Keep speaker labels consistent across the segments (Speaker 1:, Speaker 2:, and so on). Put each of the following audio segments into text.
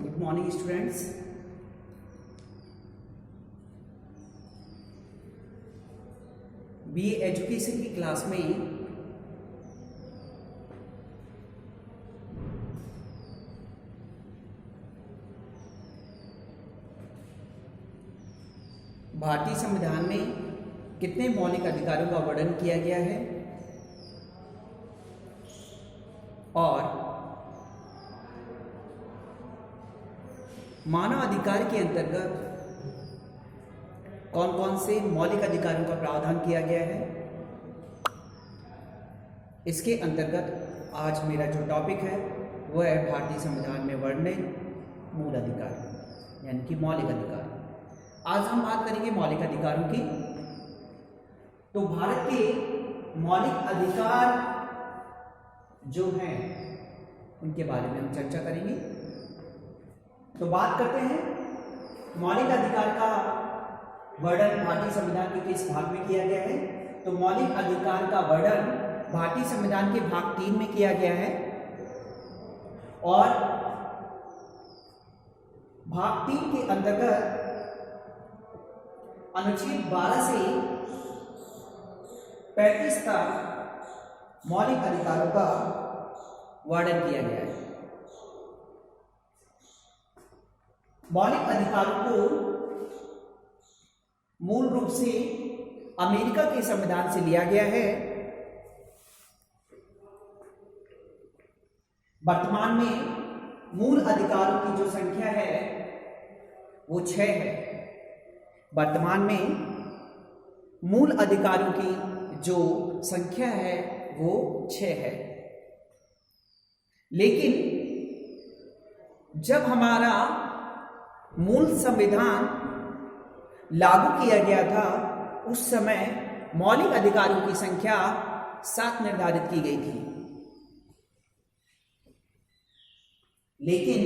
Speaker 1: Good morning students. BA education की class में भारतीय संविधान में कितने मौलिक अधिकारों का वर्णन किया गया है और मानव अधिकार के अंतर्गत कौन कौन से मौलिक अधिकारों का प्रावधान किया गया है। इसके अंतर्गत आज मेरा जो टॉपिक है वह है भारतीय संविधान में वर्णित मूल अधिकार यानी कि मौलिक अधिकार। आज हम बात करेंगे मौलिक अधिकारों की। तो भारत के मौलिक अधिकार जो हैं उनके बारे में हम चर्चा करेंगे। तो बात करते हैं मौलिक अधिकार का वर्णन भारतीय संविधान के किस भाग में किया गया है। तो मौलिक अधिकार का वर्णन भारतीय संविधान के भाग 3 में किया गया है और भाग 3 के अंतर्गत अनुच्छेद 12 से 35 तक मौलिक अधिकारों का वर्णन किया गया है। मौलिक अधिकारों को मूल रूप से अमेरिका के संविधान से लिया गया है। वर्तमान में मूल अधिकारों की जो संख्या है वो 6 है। वर्तमान में मूल अधिकारों की जो संख्या है वो 6 है। लेकिन जब हमारा मूल संविधान लागू किया गया था उस समय मौलिक अधिकारों की संख्या 7 निर्धारित की गई थी। लेकिन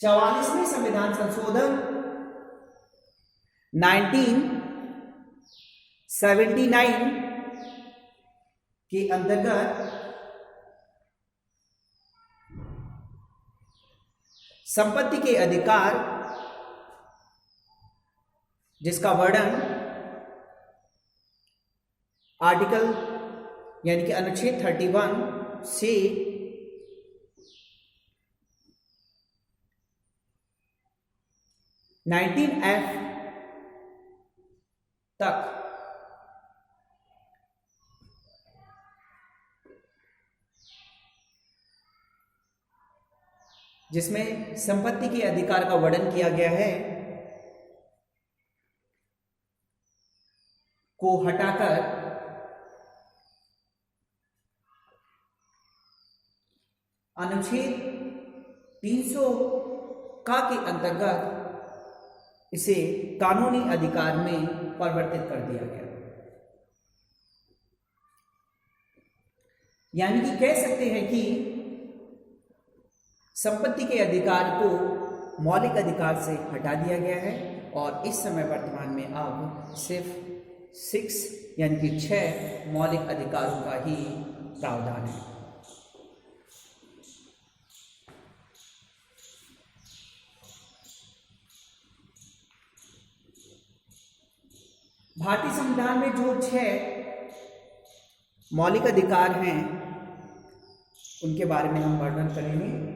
Speaker 1: 44वें संविधान संशोधन 1979 के अंतर्गत संपत्ति के अधिकार जिसका वर्णन आर्टिकल यानी कि अनुच्छेद 31 से 19F तक जिसमें संपत्ति के अधिकार का वर्णन किया गया है को हटाकर अनुच्छेद 300 का के अंतर्गत इसे कानूनी अधिकार में परिवर्तित कर दिया गया। यानी कि कह सकते हैं कि संपत्ति के अधिकार को मौलिक अधिकार से हटा दिया गया है और इस समय वर्तमान में अब सिर्फ 6 यानी कि 6 मौलिक अधिकारों का ही प्रावधान है। भारतीय संविधान में जो 6 मौलिक अधिकार हैं उनके बारे में हम वर्णन करेंगे।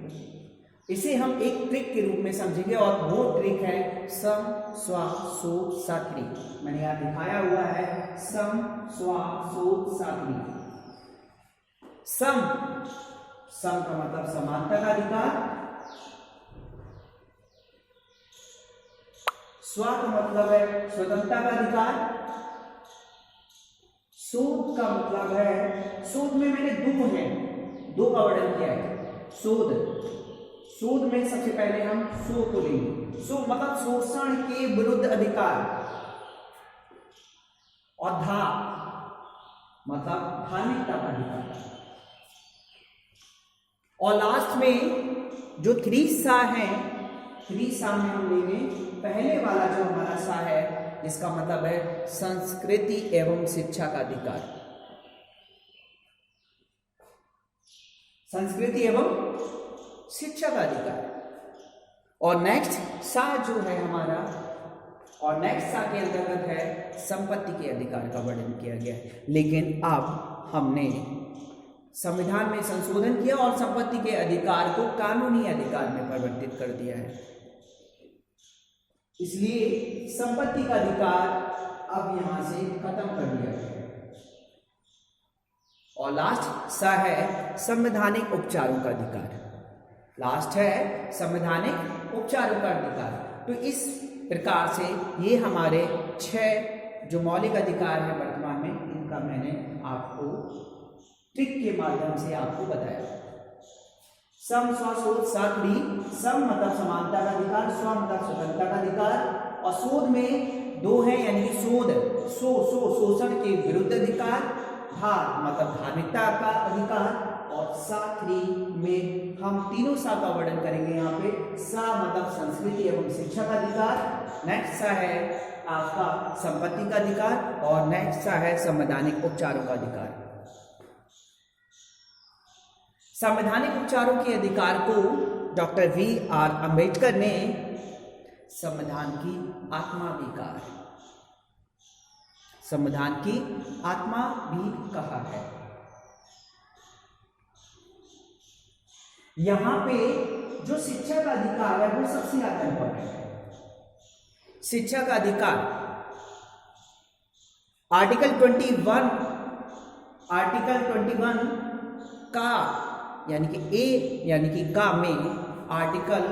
Speaker 1: इसे हम एक ट्रिक के रूप में समझेंगे और वो ट्रिक है सम स्वा सो सात्री। मैंने यहां दिखाया हुआ है सम स्वा सो सात्री। सम का मतलब समानता का अधिकार, स्व का मतलब है स्वतंत्रता का अधिकार, शोध का मतलब है शोध में मैंने दो का वर्णन किया है। शोध में सबसे पहले हम शो को लेंगे। शो मतलब शोषण के विरुद्ध अधिकार और धा मतलब धार्मिकता का अधिकार और लास्ट में जो 3 सा है 3 सा में हम लेंगे पहले वाला जो हमारा सा है जिसका मतलब है संस्कृति एवं शिक्षा का अधिकार। संस्कृति एवं शिक्षा का अधिकार। और नेक्स्ट सा जो है हमारा, और नेक्स्ट सा के अंतर्गत है संपत्ति के अधिकार का वर्णन किया गया है। लेकिन अब हमने संविधान में संशोधन किया और संपत्ति के अधिकार को कानूनी अधिकार में परिवर्तित कर दिया है, इसलिए संपत्ति का अधिकार अब यहां से खत्म कर दिया गया है। और लास्ट सा है संवैधानिक उपचारों का अधिकार। लास्ट है संवैधानिक उपचारों का अधिकार। तो इस प्रकार से ये हमारे 6 जो मौलिक अधिकार है वर्तमान में, इनका मैंने आपको ट्रिक के माध्यम से आपको बताया। सम, स्व, शोध, साक्री। सम मतलब समानता का अधिकार, स्व मतलब स्वतंत्रता का अधिकार, और शोध में 2 है, यानी कि शोषण के विरुद्ध अधिकार, धार मतलब धार्मिकता का अधिकार, और साक्री में हम तीनों सा का वर्णन करेंगे। यहाँ पे सा मतलब संस्कृति एवं शिक्षा का अधिकार, नेक्स्ट सा है आपका संपत्ति का अधिकार, और नेक्स्ट सा है संवैधानिक उपचारों का अधिकार। संवैधानिक उपचारों के अधिकार को डॉक्टर V.R. अम्बेडकर ने संविधान की आत्मा भी कहा है, संविधान की आत्मा भी कहा है। यहां पे जो शिक्षा का अधिकार है वो सबसे ज्यादा इंपॉर्टेंट है। शिक्षा का अधिकार आर्टिकल 21 का यानी कि ए यानी कि का में आर्टिकल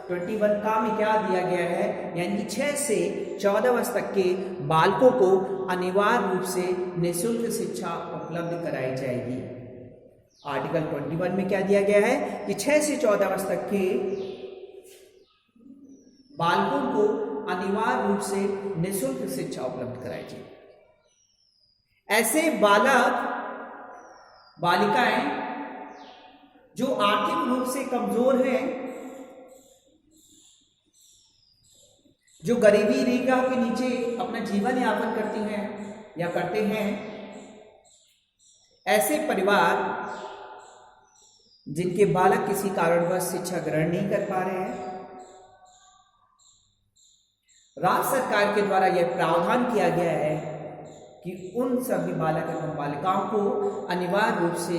Speaker 1: 21 का में क्या दिया गया है, यानी कि 6 से 14 वर्ष तक के बालकों को अनिवार्य रूप से निःशुल्क शिक्षा उपलब्ध कराई जाएगी। आर्टिकल 21 में क्या दिया गया है कि 6 से 14 वर्ष तक के बालकों को अनिवार्य रूप से निःशुल्क शिक्षा उपलब्ध कराई जाएगी। ऐसे बालक बालिकाएं जो आर्थिक रूप से कमजोर हैं, जो गरीबी रेखा के नीचे अपना जीवन यापन करती हैं या करते हैं, ऐसे परिवार जिनके बालक किसी कारणवश शिक्षा ग्रहण नहीं कर पा रहे हैं, राज्य सरकार के द्वारा यह प्रावधान किया गया है कि उन सभी बालक एवं बालिकाओं को अनिवार्य रूप से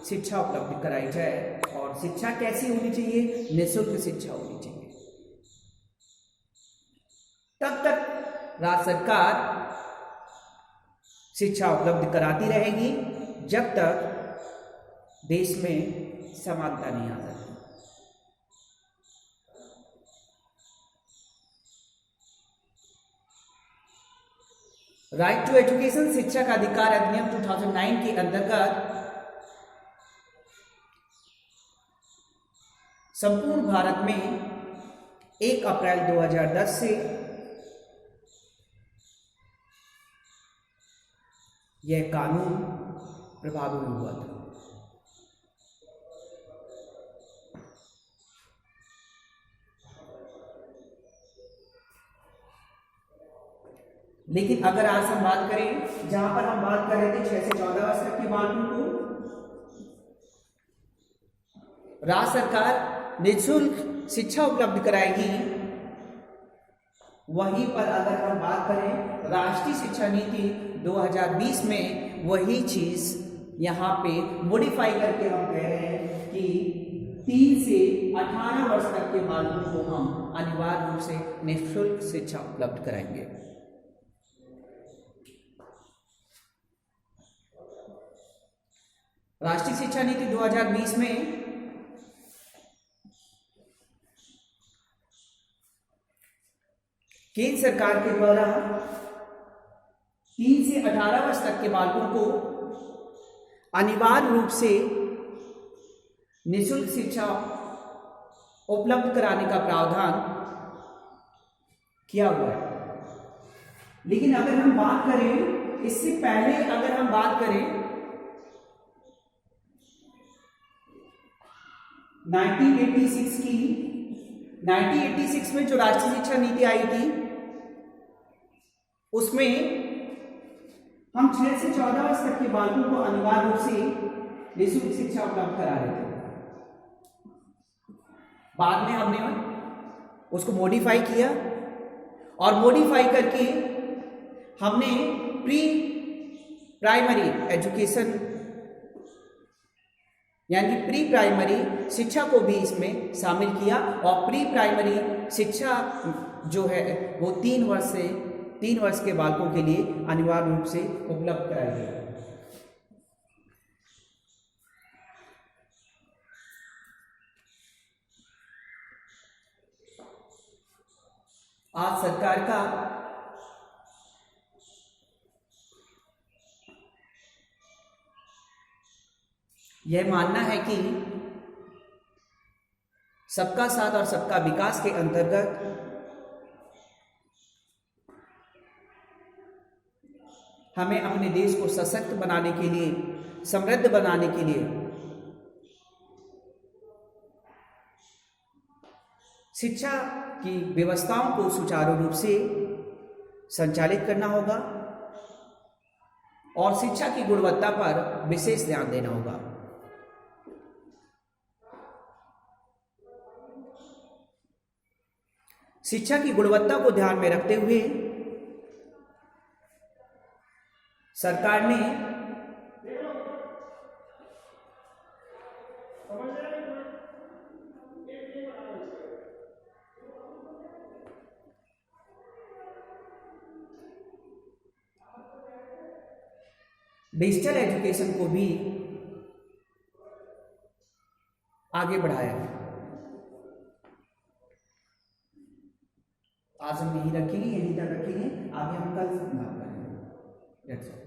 Speaker 1: शिक्षा उपलब्ध कराई जाए। और शिक्षा कैसी होनी चाहिए? निःशुल्क शिक्षा होनी चाहिए। तब तक राज्य सरकार शिक्षा उपलब्ध कराती रहेगी जब तक देश में समानता नहीं आ जाती। राइट टू एजुकेशन शिक्षा का अधिकार अधिनियम 2009 के अंतर्गत संपूर्ण भारत में 1 अप्रैल 2010 से यह कानून प्रभावी हुआ था। लेकिन अगर आज हम बात करें, जहां पर हम बात कर रहे थे 6 से 14 वर्ष तक के बालकों को राज्य सरकार निःशुल्क शिक्षा उपलब्ध कराएगी, वहीं पर अगर हम बात करें राष्ट्रीय शिक्षा नीति 2020 में वही चीज यहां पे मॉडिफाई करके हम कह रहे हैं कि 3 से 18 वर्ष तक के बालकों को हम अनिवार्य रूप से निःशुल्क शिक्षा उपलब्ध कराएंगे। राष्ट्रीय शिक्षा नीति 2020 में केंद्र सरकार के द्वारा 3 से 18 वर्ष तक के बालकों को अनिवार्य रूप से निःशुल्क शिक्षा उपलब्ध कराने का प्रावधान किया हुआ है। लेकिन अगर हम बात करें, इससे पहले अगर हम बात करें 1986 की, 1986 में जो राष्ट्रीय शिक्षा नीति आई थी उसमें हम 6 से 14 वर्ष तक के बालकों को अनिवार्य रूप से निःशुल्क शिक्षा उपलब्ध करा रहे थे। बाद में हमने उसको मॉडिफाई किया और मॉडिफाई करके हमने प्री प्राइमरी एजुकेशन यानी प्री प्राइमरी शिक्षा को भी इसमें शामिल किया और प्री प्राइमरी शिक्षा जो है वो 3 वर्ष के बालकों के लिए अनिवार्य रूप से उपलब्ध कराई गई। आज सरकार का यह मानना है कि सबका साथ और सबका विकास के अंतर्गत हमें अपने देश को सशक्त बनाने के लिए, समृद्ध बनाने के लिए शिक्षा की व्यवस्थाओं को सुचारू रूप से संचालित करना होगा और शिक्षा की गुणवत्ता पर विशेष ध्यान देना होगा। शिक्षा की गुणवत्ता को ध्यान में रखते हुए सरकार ने डिजिटल एजुकेशन को भी आगे बढ़ाया है। आज हम यहीं रखेंगे, यहीं तक रखेंगे, आगे हम कल बात करेंगे।